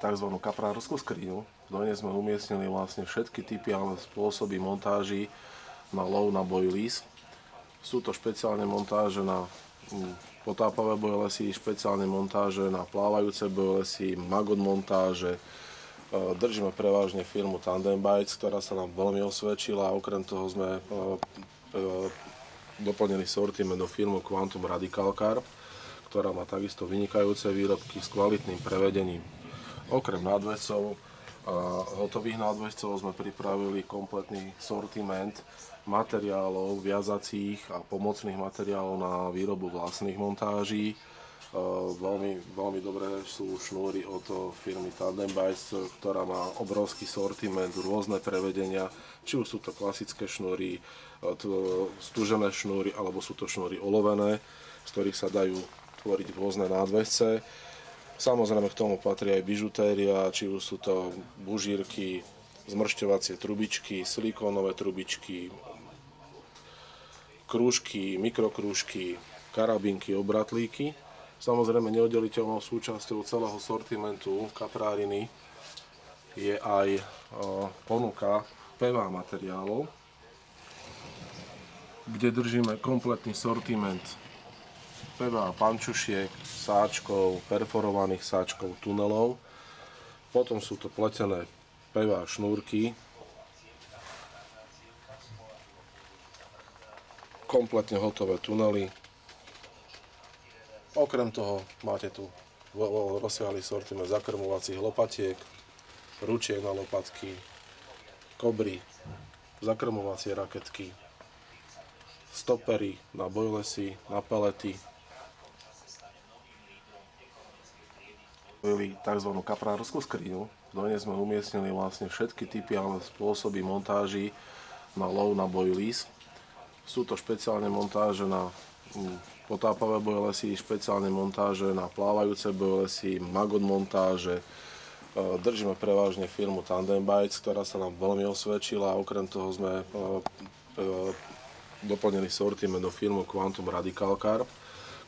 tzv. Kaprárskú skriňu. Do nej sme umiestnili vlastne všetky typy a spôsoby montáží na lov na bojlís. Sú to špeciálne montáže na potápavé bojlesy, špeciálne montáže na plávajúce bojlesy, magot montáže. Držíme prevažne firmu Tandem Bites, ktorá sa nám veľmi osvedčila. Okrem toho sme doplnili sortiment do firmu Quantum Radical Carp, ktorá má takisto vynikajúce výrobky s kvalitným prevedením. Okrem nadväzcov a hotových nadväzcov sme pripravili kompletný sortiment materiálov, viazacích a pomocných materiálov na výrobu vlastných montáží. Veľmi dobré sú šnúry od firmy Tandem Bites, ktorá má obrovský sortiment, rôzne prevedenia, či už sú to klasické šnúry, stúžené šnúry, alebo sú to šnúry olovené, z ktorých sa dajú tvoriť rôzne nadväzce. Samozrejme k tomu patrí aj bižutéria, či už sú to bužírky, zmršťovacie trubičky, silikónové trubičky, krúžky, mikrokrúžky, karabinky, obratlíky. Samozrejme neoddeliteľnou súčasťou celého sortimentu kapráriny je aj ponuka PVA materiálov, kde držíme kompletný sortiment PVA pančušiek, sáčkov, perforovaných sáčkov, tunelov. Potom sú to pletené PVA šnúrky, kompletne hotové tunely. Okrem toho máte tu rozsiahly sortiment zakrmovacích lopatiek, ručiek na lopatky, kobry, zakrmovacie raketky, stopery na bojlesy, na pelety. Tzv. Kaprárskú skriňu. Do nej sme umiestnili vlastne všetky typy a spôsoby montáží na lov na bojlís. Sú to špeciálne montáže na potápavé bojlesy, špeciálne montáže na plávajúce bojlesy, magot montáže. Držíme prevažne firmu Tandem Bites, ktorá sa nám veľmi osvedčila. Okrem toho sme doplnili sortiment do firmu Quantum Radical Carp,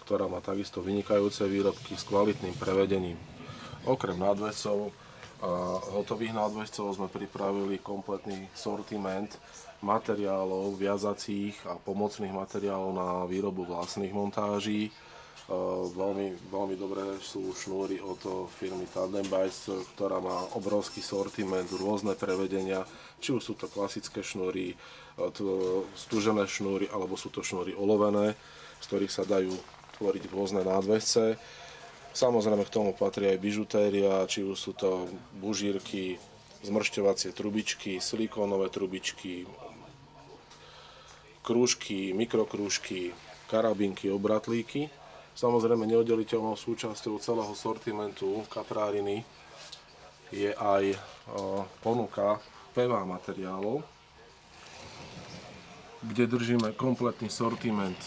ktorá má takisto vynikajúce výrobky s kvalitným prevedením. Okrem nadväzcov a hotových nadväzcov sme pripravili kompletný sortiment materiálov, viazacích a pomocných materiálov na výrobu vlastných montáží. Veľmi dobré sú šnúry od firmy Tandem Bites, ktorá má obrovský sortiment, rôzne prevedenia, či už sú to klasické šnúry, stúžené šnúry, alebo sú to šnúry olovené, z ktorých sa dajú tvoriť rôzne nadväzce. Samozrejme k tomu patrí aj bižutéria, či už sú to bužírky, zmršťovacie trubičky, silikónové trubičky, krúžky, mikrokrúžky, karabinky, obratlíky. Samozrejme neoddeliteľnou súčasťou celého sortimentu kapráriny je aj ponuka PVA materiálov, kde držíme kompletný sortiment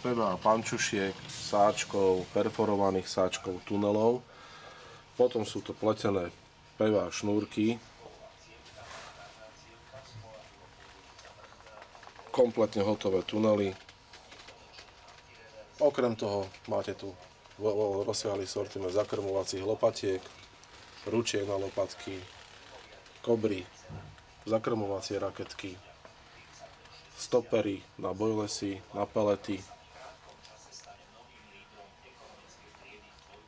PVA pančušiek, sáčkov, perforovaných sáčkov, tunelov. Potom sú to pletené PVA šnúrky, kompletne hotové tunely. Okrem toho máte tu rozsiahly sortiment zakrmovacích lopatiek, ručiek na lopatky, kobry, zakrmovacie raketky, stopery na bojlesy, na pelety.